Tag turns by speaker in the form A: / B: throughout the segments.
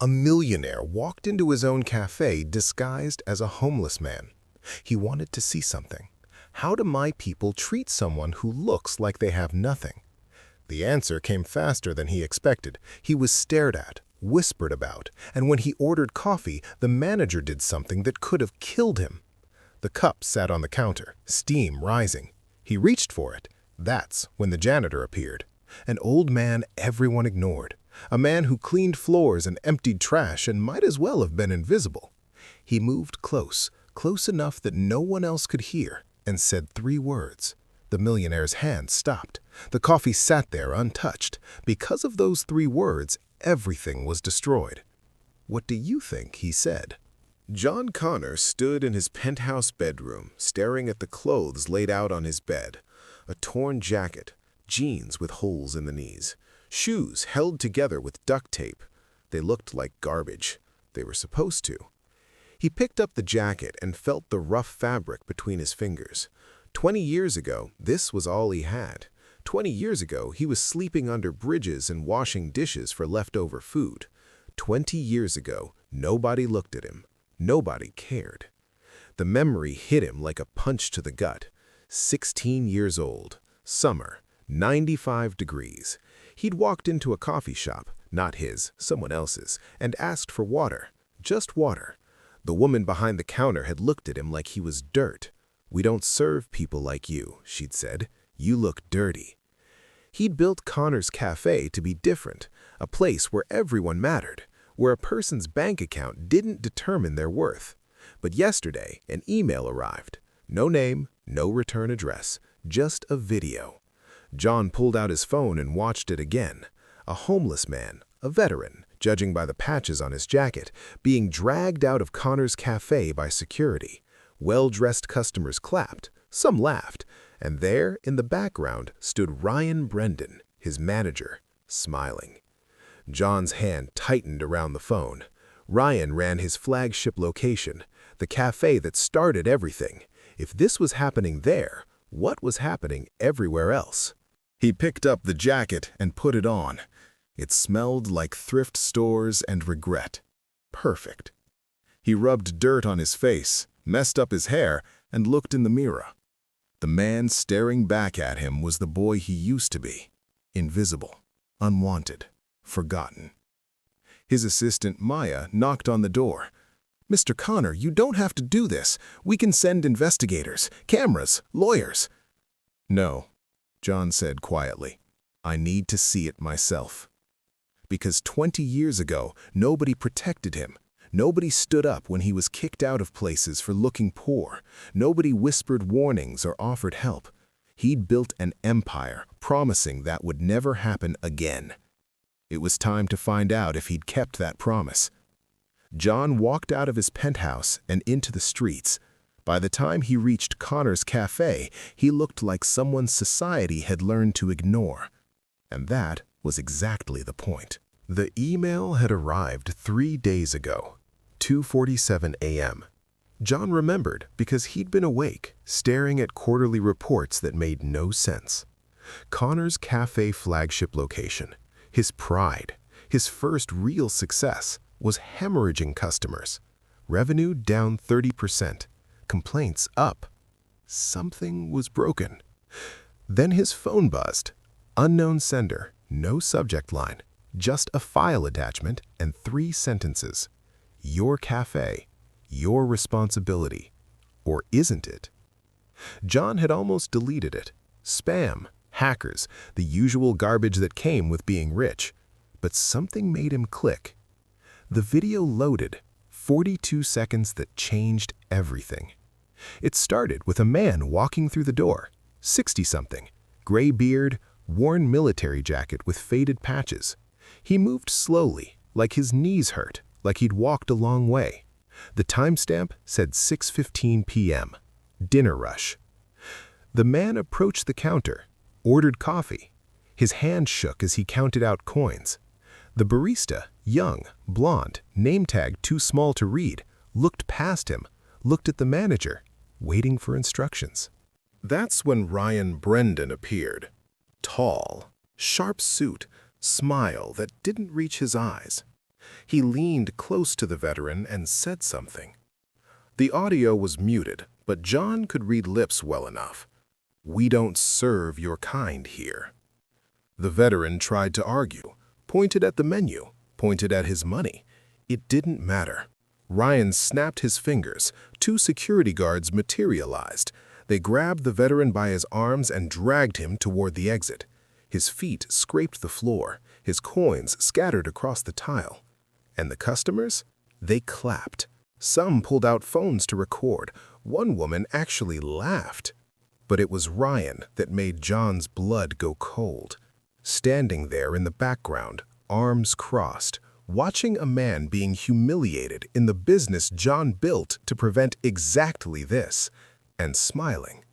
A: A millionaire walked into his own cafe disguised as a homeless man. He wanted to see something. How do my people treat someone who looks like they have nothing? The answer came faster than he expected. He was stared at, whispered about, and when he ordered coffee, the manager did something that could have killed him. The cup sat on the counter, steam rising. He reached for it. That's when the janitor appeared. An old man everyone ignored. A man who cleaned floors and emptied trash and might as well have been invisible. He moved close, close enough that no one else could hear, and said 3 words. The millionaire's hand stopped. The coffee sat there untouched. Because of those 3 words, everything was destroyed. "What do you think?" he said. John Connor stood in his penthouse bedroom, staring at the clothes laid out on his bed. A torn jacket, jeans with holes in the knees, shoes held together with duct tape. They looked like garbage. They were supposed to. He picked up the jacket and felt the rough fabric between his fingers. 20 years ago, this was all he had. 20 years ago, he was sleeping under bridges and washing dishes for leftover food. 20 years ago, nobody looked at him. Nobody cared. The memory hit him like a punch to the gut. 16 years old, summer, 95 degrees. He'd walked into a coffee shop, not his, someone else's, and asked for water, just water. The woman behind the counter had looked at him like he was dirt. "We don't serve people like you," she'd said. "You look dirty." He'd built Connor's Cafe to be different, a place where everyone mattered, where a person's bank account didn't determine their worth. But yesterday, an email arrived. No name, no return address, just a video. John pulled out his phone and watched it again. A homeless man, a veteran, judging by the patches on his jacket, being dragged out of Connor's Cafe by security. Well-dressed customers clapped, some laughed, and there, in the background, stood Ryan Brendan, his manager, smiling. John's hand tightened around the phone. Ryan ran his flagship location, the cafe that started everything. If this was happening there, what was happening everywhere else? He picked up the jacket and put it on. It smelled like thrift stores and regret. Perfect. He rubbed dirt on his face, messed up his hair, and looked in the mirror. The man staring back at him was the boy he used to be. Invisible, unwanted, forgotten. His assistant, Maya, knocked on the door. "Mr. Connor, you don't have to do this. We can send investigators, cameras, lawyers." "No," John said quietly. "I need to see it myself." Because 20 years ago, nobody protected him. Nobody stood up when he was kicked out of places for looking poor. Nobody whispered warnings or offered help. He'd built an empire, promising that would never happen again. It was time to find out if he'd kept that promise. John walked out of his penthouse and into the streets. By the time he reached Connor's Cafe, he looked like someone society had learned to ignore. And that was exactly the point. The email had arrived 3 days ago, 2:47 a.m. John remembered because he'd been awake, staring at quarterly reports that made no sense. Connor's Cafe flagship location, his pride, his first real success, was hemorrhaging customers. Revenue down 30%, complaints up. Something was broken. Then his phone buzzed. Unknown sender, no subject line, just a file attachment and 3 sentences. Your cafe, your responsibility, or isn't it? John had almost deleted it. Spam, hackers, the usual garbage that came with being rich. But something made him click. The video loaded, 42 seconds that changed everything. It started with a man walking through the door, 60-something, gray beard, worn military jacket with faded patches. He moved slowly, like his knees hurt, like he'd walked a long way. The timestamp said 6:15 p.m., dinner rush. The man approached the counter, ordered coffee. His hand shook as he counted out coins. The barista, young, blonde, name tag too small to read, looked past him, looked at the manager, waiting for instructions. That's when Ryan Brendan appeared. Tall, sharp suit, smile that didn't reach his eyes. He leaned close to the veteran and said something. The audio was muted, but John could read lips well enough. "We don't serve your kind here." The veteran tried to argue, pointed at the menu, pointed at his money. It didn't matter. Ryan snapped his fingers. 2 security guards materialized. They grabbed the veteran by his arms and dragged him toward the exit. His feet scraped the floor. His coins scattered across the tile. And the customers? They clapped. Some pulled out phones to record. One woman actually laughed. But it was Ryan that made John's blood go cold. Standing there in the background, arms crossed, watching a man being humiliated in the business John built to prevent exactly this, and smiling.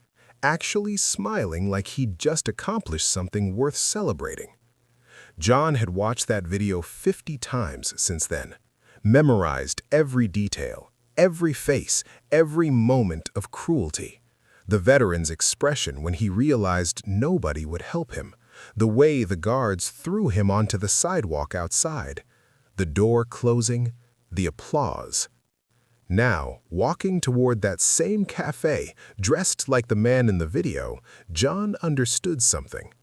A: Actually smiling like he'd just accomplished something worth celebrating. John had watched that video 50 times since then, memorized every detail, every face, every moment of cruelty. The veteran's expression when he realized nobody would help him, the way the guards threw him onto the sidewalk outside, the door closing, the applause. Now, walking toward that same cafe, dressed like the man in the video, John understood something.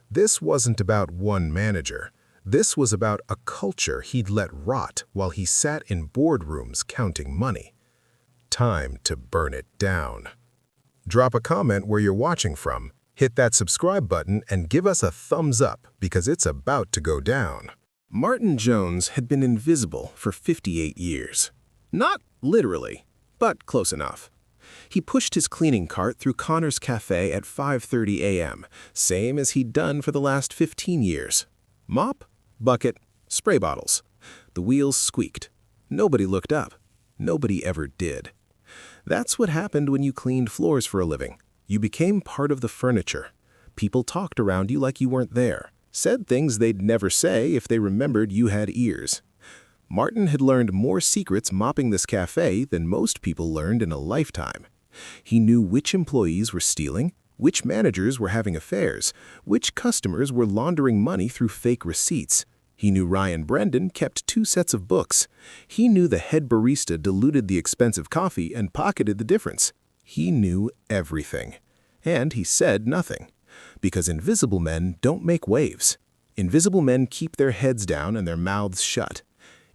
A: This wasn't about one manager. This was about a culture he'd let rot while he sat in boardrooms counting money. Time to burn it down. Drop a comment where you're watching from. Hit that subscribe button and give us a thumbs up because it's about to go down. Martin Jones had been invisible for 58 years. Not literally, but close enough. He pushed his cleaning cart through Connor's Cafe at 5:30 a.m., same as he'd done for the last 15 years. Mop, bucket, spray bottles. The wheels squeaked. Nobody looked up. Nobody ever did. That's what happened when you cleaned floors for a living. You became part of the furniture. People talked around you like you weren't there, said things they'd never say if they remembered you had ears. Martin had learned more secrets mopping this cafe than most people learned in a lifetime. He knew which employees were stealing, which managers were having affairs, which customers were laundering money through fake receipts. He knew Ryan Brendan kept 2 sets of books. He knew the head barista diluted the expensive coffee and pocketed the difference. He knew everything. And he said nothing. Because invisible men don't make waves. Invisible men keep their heads down and their mouths shut.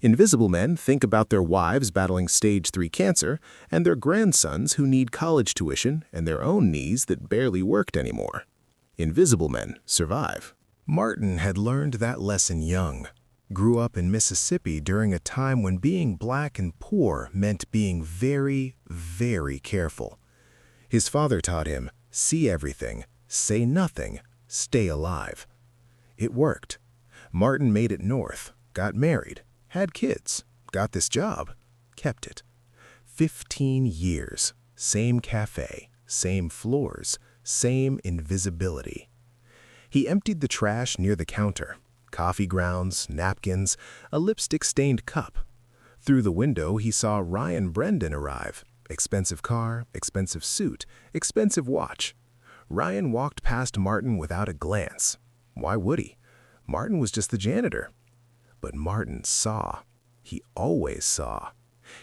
A: Invisible men think about their wives battling stage 3 cancer and their grandsons who need college tuition and their own knees that barely worked anymore. Invisible men survive. Martin had learned that lesson young. Grew up in Mississippi during a time when being black and poor meant being very, very careful. His father taught him, see everything, say nothing, stay alive. It worked. Martin made it north, got married, had kids, got this job, kept it. 15 years, same cafe, same floors, same invisibility. He emptied the trash near the counter, coffee grounds, napkins, a lipstick-stained cup. Through the window, he saw Ryan Brendan arrive. Expensive car, expensive suit, expensive watch. Ryan walked past Martin without a glance. Why would he? Martin was just the janitor. But Martin saw. He always saw.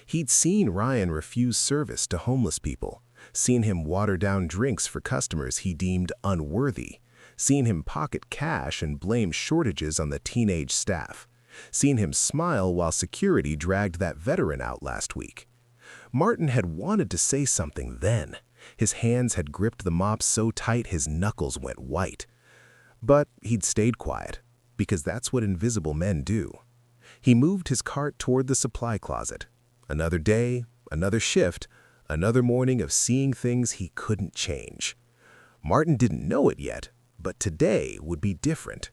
A: He'd seen Ryan refuse service to homeless people, seen him water down drinks for customers he deemed unworthy, seen him pocket cash and blame shortages on the teenage staff, seen him smile while security dragged that veteran out last week. Martin had wanted to say something then. His hands had gripped the mop so tight his knuckles went white. But he'd stayed quiet, because that's what invisible men do. He moved his cart toward the supply closet. Another day, another shift, another morning of seeing things he couldn't change. Martin didn't know it yet, but today would be different.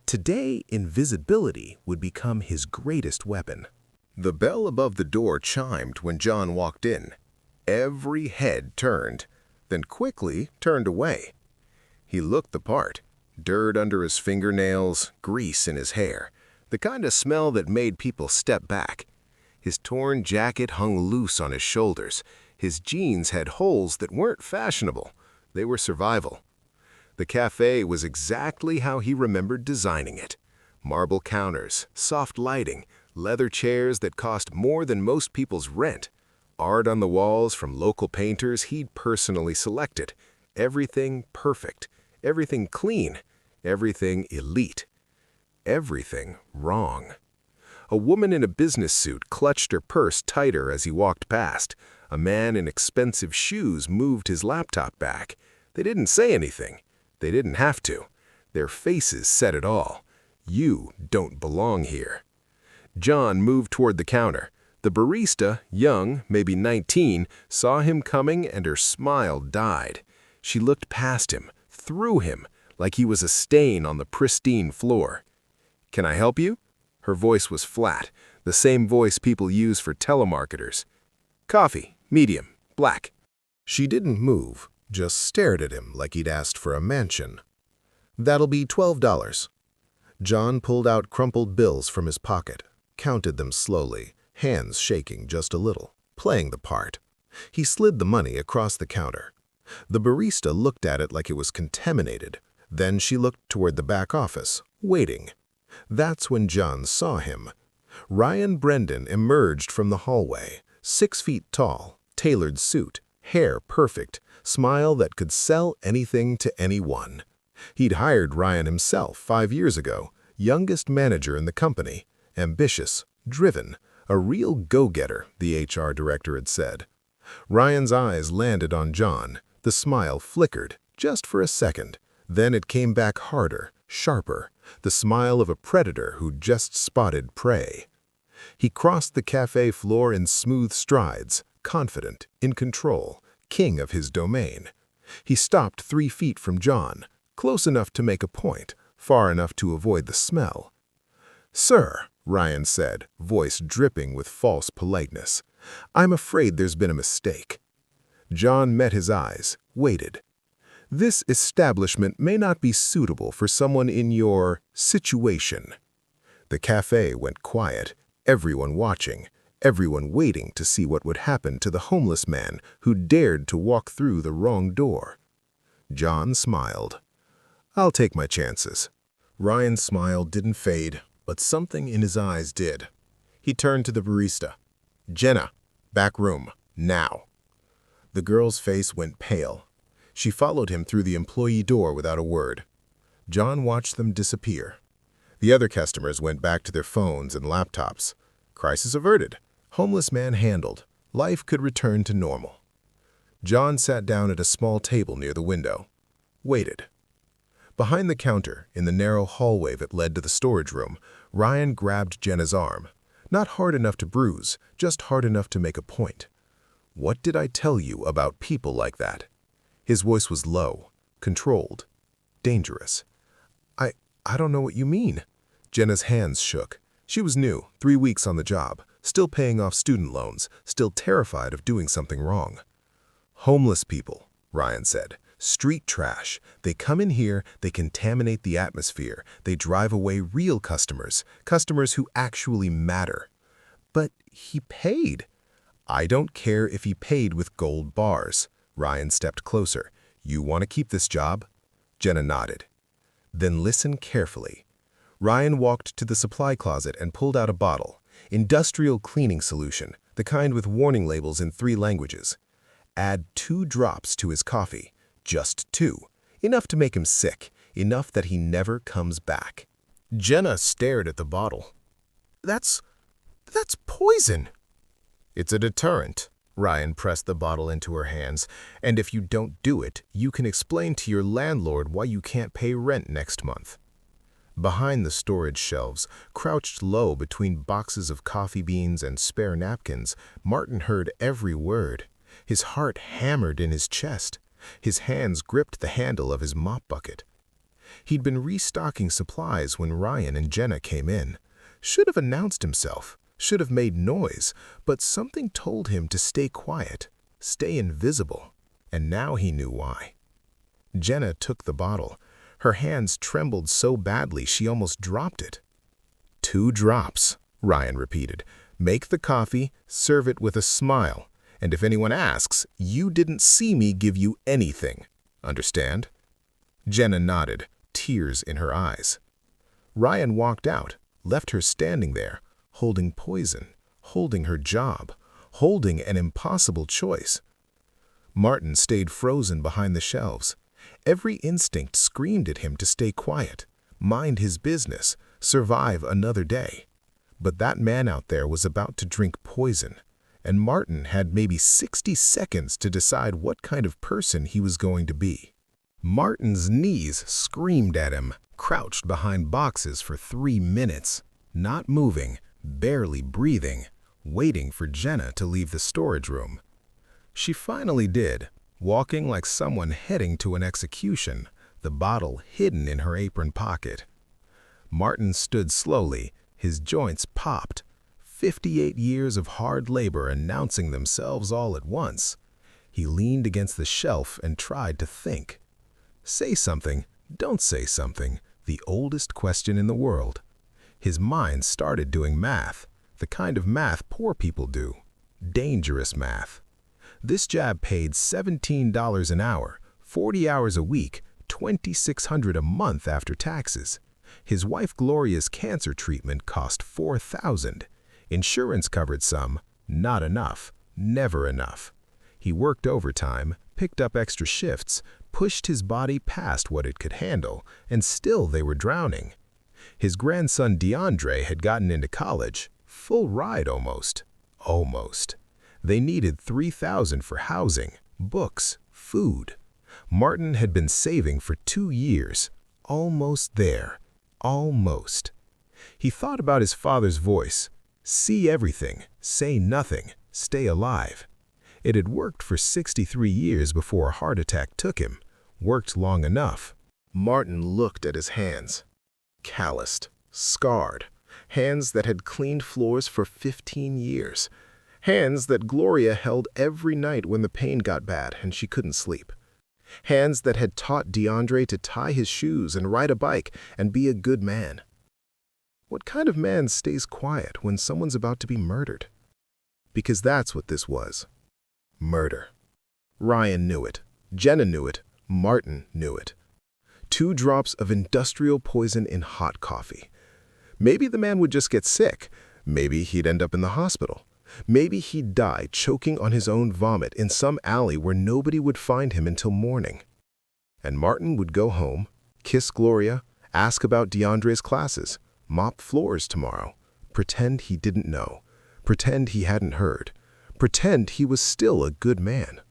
A: Today, invisibility would become his greatest weapon. The bell above the door chimed when John walked in. Every head turned, then quickly turned away. He looked the part. Dirt under his fingernails, grease in his hair, the kind of smell that made people step back. His torn jacket hung loose on his shoulders. His jeans had holes that weren't fashionable. They were survival. The cafe was exactly how he remembered designing it. Marble counters, soft lighting, leather chairs that cost more than most people's rent, art on the walls from local painters he'd personally selected. Everything perfect, everything clean, everything elite, everything wrong. A woman in a business suit clutched her purse tighter as he walked past. A man in expensive shoes moved his laptop back. They didn't say anything. They didn't have to. Their faces said it all. You don't belong here. John moved toward the counter. The barista, young, maybe 19, saw him coming and her smile died. She looked past him, through him, like he was a stain on the pristine floor. "Can I help you?" Her voice was flat, the same voice people use for telemarketers. "Coffee, medium, black." She didn't move, just stared at him like he'd asked for a mansion. "That'll be $12. John pulled out crumpled bills from his pocket, counted them slowly, hands shaking just a little, playing the part. He slid the money across the counter. The barista looked at it like it was contaminated. Then she looked toward the back office, waiting. That's when John saw him. Ryan Brendan emerged from the hallway, 6 feet tall, tailored suit, hair perfect, smile that could sell anything to anyone. He'd hired Ryan himself 5 years ago, youngest manager in the company, ambitious, driven, a real go-getter, the HR director had said. Ryan's eyes landed on John. The smile flickered, just for a second. Then it came back harder, sharper, the smile of a predator who'd just spotted prey. He crossed the cafe floor in smooth strides, confident, in control, king of his domain. He stopped 3 feet from John, close enough to make a point, far enough to avoid the smell. "Sir," Ryan said, voice dripping with false politeness, "I'm afraid there's been a mistake." John met his eyes, waited. "This establishment may not be suitable for someone in your situation." The cafe went quiet, everyone watching, everyone waiting to see what would happen to the homeless man who dared to walk through the wrong door. John smiled. "I'll take my chances." Ryan's smile didn't fade, but something in his eyes did. He turned to the barista. "Jenna, back room, now." The girl's face went pale. She followed him through the employee door without a word. John watched them disappear. The other customers went back to their phones and laptops. Crisis averted. Homeless man handled. Life could return to normal. John sat down at a small table near the window. Waited. Behind the counter, in the narrow hallway that led to the storage room, Ryan grabbed Jenna's arm. Not hard enough to bruise, just hard enough to make a point. "What did I tell you about people like that?" His voice was low, controlled, dangerous. I don't know what you mean." Jenna's hands shook. She was new, 3 weeks on the job, still paying off student loans, still terrified of doing something wrong. "Homeless people," Ryan said. "Street trash. They come in here, they contaminate the atmosphere, they drive away real customers, customers who actually matter." "But he paid." "I don't care if he paid with gold bars." Ryan stepped closer. "You want to keep this job?" Jenna nodded. "Then listen carefully." Ryan walked to the supply closet and pulled out a bottle. Industrial cleaning solution, the kind with warning labels in 3 languages. Add 2 drops to his coffee. Just 2. Enough to make him sick. Enough that he never comes back. Jenna stared at the bottle. That's poison." "It's a deterrent." Ryan pressed the bottle into her hands. "And if you don't do it, you can explain to your landlord why you can't pay rent next month." Behind the storage shelves, crouched low between boxes of coffee beans and spare napkins, Martin heard every word. His heart hammered in his chest. His hands gripped the handle of his mop bucket. He'd been restocking supplies when Ryan and Jenna came in. Should have announced himself, should have made noise, but something told him to stay quiet, stay invisible, and now he knew why. Jenna took the bottle. Her hands trembled so badly she almost dropped it. 2 drops, Ryan repeated. "Make the coffee, serve it with a smile, and if anyone asks, you didn't see me give you anything. Understand?" Jenna nodded, tears in her eyes. Ryan walked out, left her standing there, holding poison, holding her job, holding an impossible choice. Martin stayed frozen behind the shelves. Every instinct screamed at him to stay quiet, mind his business, survive another day. But that man out there was about to drink poison, and Martin had maybe 60 seconds to decide what kind of person he was going to be. Martin's knees screamed at him, crouched behind boxes for 3 minutes, not moving, barely breathing, waiting for Jenna to leave the storage room. She finally did, walking like someone heading to an execution, the bottle hidden in her apron pocket. Martin stood slowly, his joints popped, 58 years of hard labor announcing themselves all at once. He leaned against the shelf and tried to think. Say something, don't say something, the oldest question in the world. His mind started doing math, the kind of math poor people do, dangerous math. This job paid $17 an hour, 40 hours a week, $2,600 a month after taxes. His wife Gloria's cancer treatment cost $4,000. Insurance covered some, not enough, never enough. He worked overtime, picked up extra shifts, pushed his body past what it could handle, and still they were drowning. His grandson DeAndre had gotten into college, full ride almost. Almost. They needed $3,000 for housing, books, food. Martin had been saving for 2 years, almost there, almost. He thought about his father's voice, see everything, say nothing, stay alive. It had worked for 63 years before a heart attack took him, worked long enough. Martin looked at his hands, calloused, scarred, hands that had cleaned floors for 15 years. Hands that Gloria held every night when the pain got bad and she couldn't sleep. Hands that had taught DeAndre to tie his shoes and ride a bike and be a good man. What kind of man stays quiet when someone's about to be murdered? Because that's what this was. Murder. Ryan knew it. Jenna knew it. Martin knew it. 2 drops of industrial poison in hot coffee. Maybe the man would just get sick. Maybe he'd end up in the hospital. Maybe he'd die choking on his own vomit in some alley where nobody would find him until morning. And Martin would go home, kiss Gloria, ask about DeAndre's classes, mop floors tomorrow, pretend he didn't know, pretend he hadn't heard, pretend he was still a good man.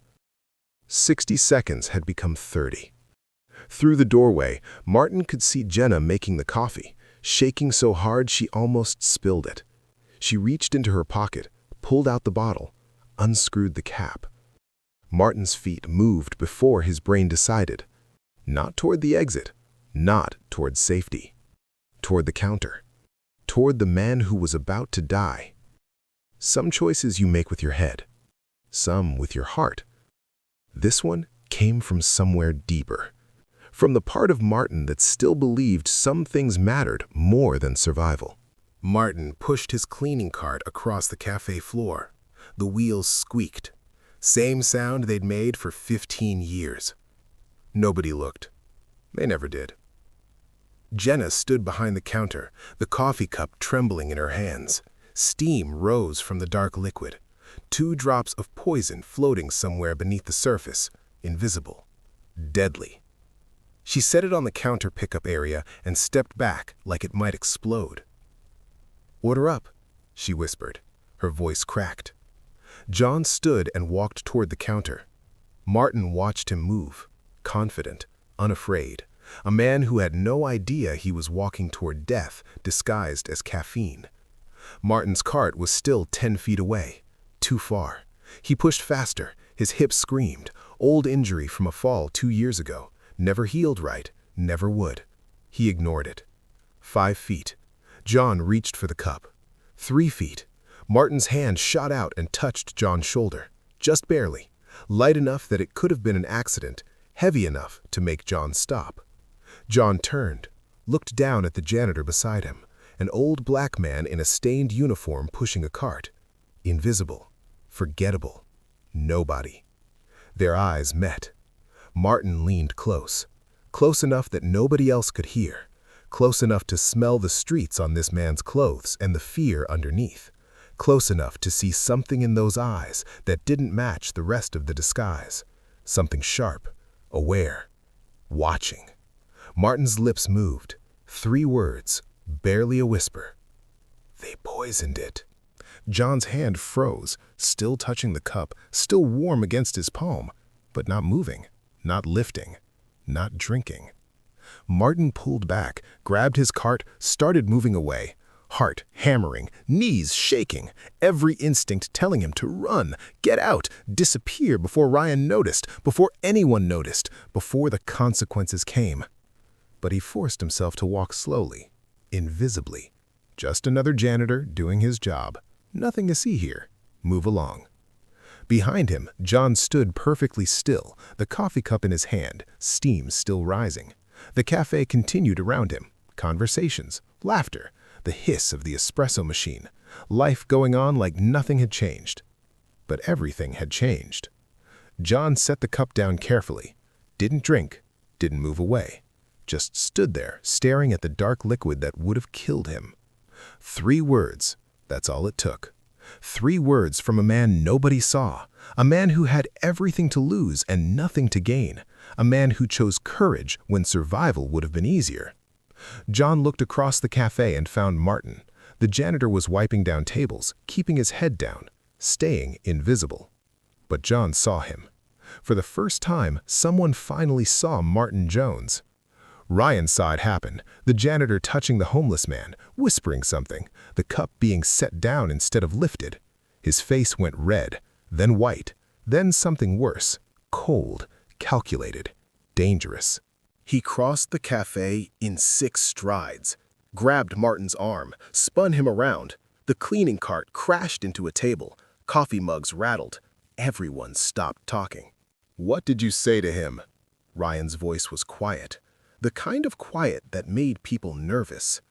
A: 60 seconds had become 30. Through the doorway, Martin could see Jenna making the coffee, shaking so hard she almost spilled it. She reached into her pocket, pulled out the bottle, unscrewed the cap. Martin's feet moved before his brain decided. Not toward the exit, not toward safety. Toward the counter. Toward the man who was about to die. Some choices you make with your head. Some with your heart. This one came from somewhere deeper. From the part of Martin that still believed some things mattered more than survival. Martin pushed his cleaning cart across the cafe floor. The wheels squeaked. Same sound they'd made for 15 years. Nobody looked. They never did. Jenna stood behind the counter, the coffee cup trembling in her hands. Steam rose from the dark liquid. 2 drops of poison floating somewhere beneath the surface, invisible, deadly. She set it on the counter pickup area and stepped back like it might explode. "Order up," she whispered. Her voice cracked. John stood and walked toward the counter. Martin watched him move, confident, unafraid, a man who had no idea he was walking toward death disguised as caffeine. Martin's cart was still 10 feet away, too far. He pushed faster, his hips screamed, old injury from a fall 2 years ago, never healed right, never would. He ignored it. 5 feet. John reached for the cup. 3 feet. Martin's hand shot out and touched John's shoulder, just barely, light enough that it could have been an accident, heavy enough to make John stop. John turned, looked down at the janitor beside him, an old black man in a stained uniform pushing a cart. Invisible, forgettable, nobody. Their eyes met. Martin leaned close, close enough that nobody else could hear, close enough to smell the streets on this man's clothes and the fear underneath, close enough to see something in those eyes that didn't match the rest of the disguise, something sharp, aware, watching. Martin's lips moved. 3 words, barely a whisper. They poisoned it. John's hand froze, still touching the cup, still warm against his palm, but not moving, not lifting, not drinking. Martin pulled back, grabbed his cart, started moving away, heart hammering, knees shaking, every instinct telling him to run, get out, disappear before Ryan noticed, before anyone noticed, before the consequences came. But he forced himself to walk slowly, invisibly. Just another janitor doing his job. Nothing to see here. Move along. Behind him, John stood perfectly still, the coffee cup in his hand, steam still rising. The cafe continued around him. Conversations, laughter, the hiss of the espresso machine. Life going on like nothing had changed. But everything had changed. John set the cup down carefully. Didn't drink, didn't move away. Just stood there, staring at the dark liquid that would have killed him. 3 words, that's all it took. 3 words from a man nobody saw, a man who had everything to lose and nothing to gain, a man who chose courage when survival would have been easier. John looked across the cafe and found Martin. The janitor was wiping down tables, keeping his head down, staying invisible. But John saw him. For the first time, someone finally saw Martin Jones. Ryan saw it happen, the janitor touching the homeless man, whispering something, the cup being set down instead of lifted. His face went red, then white, then something worse, cold, calculated, dangerous. He crossed the cafe in 6 strides, grabbed Martin's arm, spun him around. The cleaning cart crashed into a table, coffee mugs rattled. Everyone stopped talking. "What did you say to him?" Ryan's voice was quiet. The kind of quiet that made people nervous.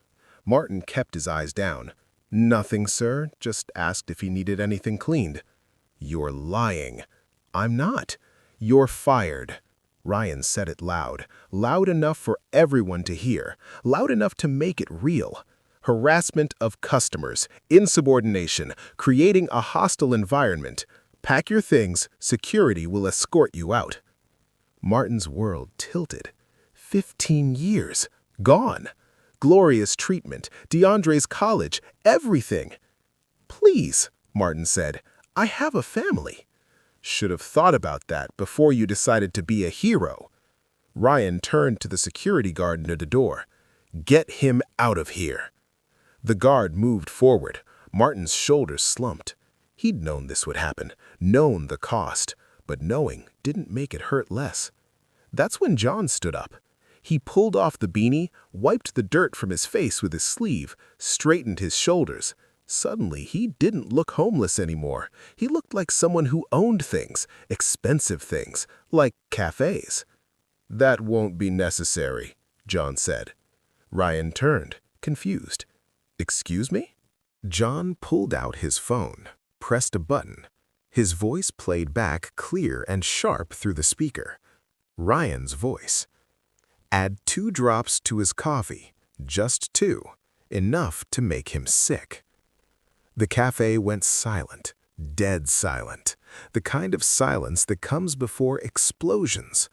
A: Martin kept his eyes down. "Nothing, sir. Just asked if he needed anything cleaned." "You're lying." "I'm not." "You're fired." Ryan said it loud, loud enough for everyone to hear, loud enough to make it real. Harassment of customers, insubordination, creating a hostile environment. Pack your things, security will escort you out. Martin's world tilted. 15 years, gone. Glorious treatment, DeAndre's college, everything. "Please," Martin said, "I have a family." "Should have thought about that before you decided to be a hero." Ryan turned to the security guard near the door. "Get him out of here." The guard moved forward. Martin's shoulders slumped. He'd known this would happen, known the cost, but knowing didn't make it hurt less. That's when John stood up. He pulled off the beanie, wiped the dirt from his face with his sleeve, straightened his shoulders. Suddenly, he didn't look homeless anymore. He looked like someone who owned things, expensive things, like cafes. "That won't be necessary," John said. Ryan turned, confused. "Excuse me?" John pulled out his phone, pressed a button. His voice played back clear and sharp through the speaker. Ryan's voice. Add 2 drops to his coffee, just 2, enough to make him sick. The cafe went silent, dead silent, the kind of silence that comes before explosions.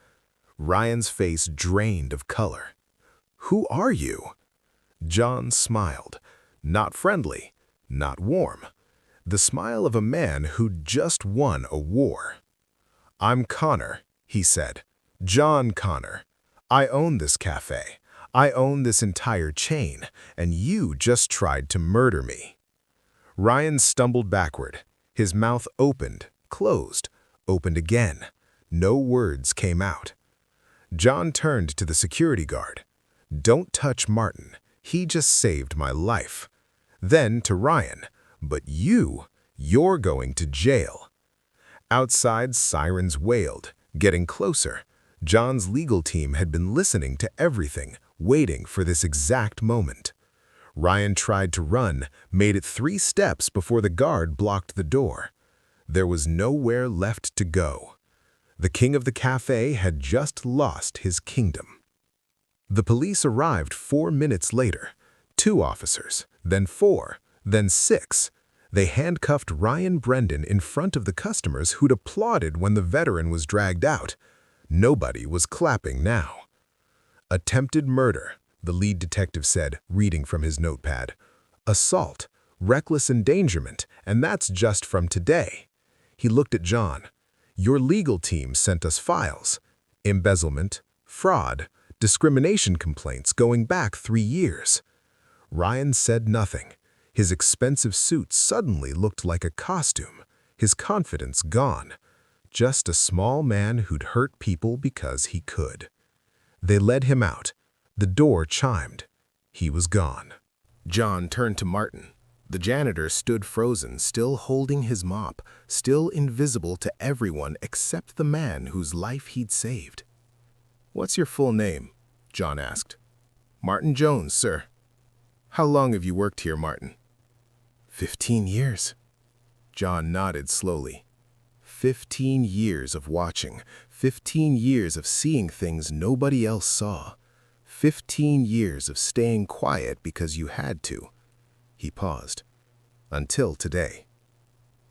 A: Ryan's face drained of color. "Who are you?" John smiled, not friendly, not warm. The smile of a man who'd just won a war. "I'm Connor," he said. "John Connor. I own this cafe. I own this entire chain, and you just tried to murder me." Ryan stumbled backward. His mouth opened, closed, opened again. No words came out. John turned to the security guard. "Don't touch Martin. He just saved my life." Then to Ryan. "But you're going to jail." Outside, sirens wailed, getting closer. John's legal team had been listening to everything, waiting for this exact moment. Ryan tried to run, made it 3 steps before the guard blocked the door. There was nowhere left to go. The king of the cafe had just lost his kingdom. The police arrived 4 minutes later. 2 officers, then 4, then 6. They handcuffed Ryan Brendan in front of the customers who'd applauded when the veteran was dragged out. Nobody was clapping now. Attempted murder, the lead detective said, reading from his notepad. Assault, reckless endangerment, and that's just from today. He looked at John. Your legal team sent us files. Embezzlement, fraud, discrimination complaints going back 3 years. Ryan said nothing. His expensive suit suddenly looked like a costume, his confidence gone. Just a small man who'd hurt people because he could. They led him out. The door chimed. He was gone. John turned to Martin. The janitor stood frozen, still holding his mop, still invisible to everyone except the man whose life he'd saved. "What's your full name?" John asked. "Martin Jones, sir." "How long have you worked here, Martin?" 15 years. John nodded slowly. 15 years of watching, 15 years of seeing things nobody else saw, 15 years of staying quiet because you had to. He paused. Until today.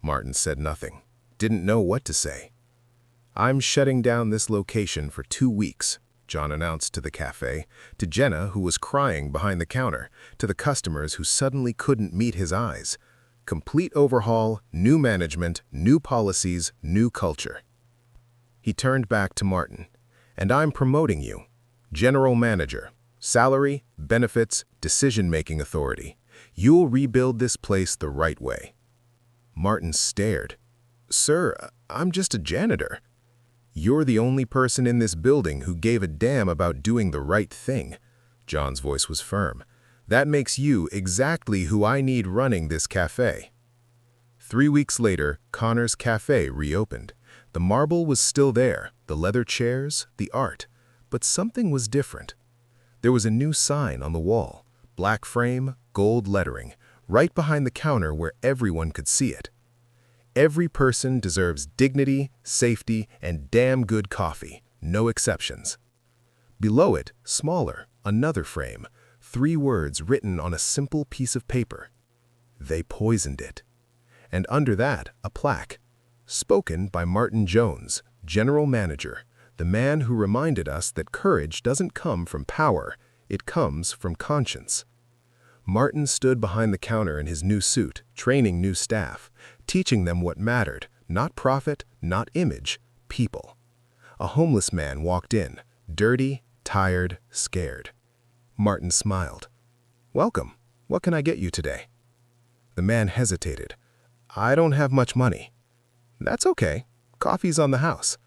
A: Martin said nothing, didn't know what to say. "I'm shutting down this location for 2 weeks, John announced to the cafe, to Jenna, who was crying behind the counter, to the customers who suddenly couldn't meet his eyes. Complete overhaul, new management, new policies, new culture. He turned back to Martin. "And I'm promoting you. General manager. Salary, benefits, decision-making authority. You'll rebuild this place the right way." Martin stared. "Sir, I'm just a janitor." "You're the only person in this building who gave a damn about doing the right thing." John's voice was firm. "That makes you exactly who I need running this cafe." 3 weeks later, Connor's Cafe reopened. The marble was still there, the leather chairs, the art. But something was different. There was a new sign on the wall, black frame, gold lettering, right behind the counter where everyone could see it. "Every person deserves dignity, safety, and damn good coffee, no exceptions." Below it, smaller, another frame, 3 words written on a simple piece of paper. "They poisoned it." And under that, a plaque, spoken by Martin Jones, general manager, the man who reminded us that courage doesn't come from power, it comes from conscience. Martin stood behind the counter in his new suit, training new staff, teaching them what mattered, not profit, not image, people. A homeless man walked in, dirty, tired, scared. Martin smiled. "Welcome. What can I get you today?" The man hesitated. "I don't have much money." "That's okay. Coffee's on the house."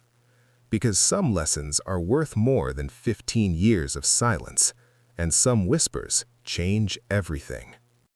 A: Because some lessons are worth more than 15 years of silence, and some whispers change everything.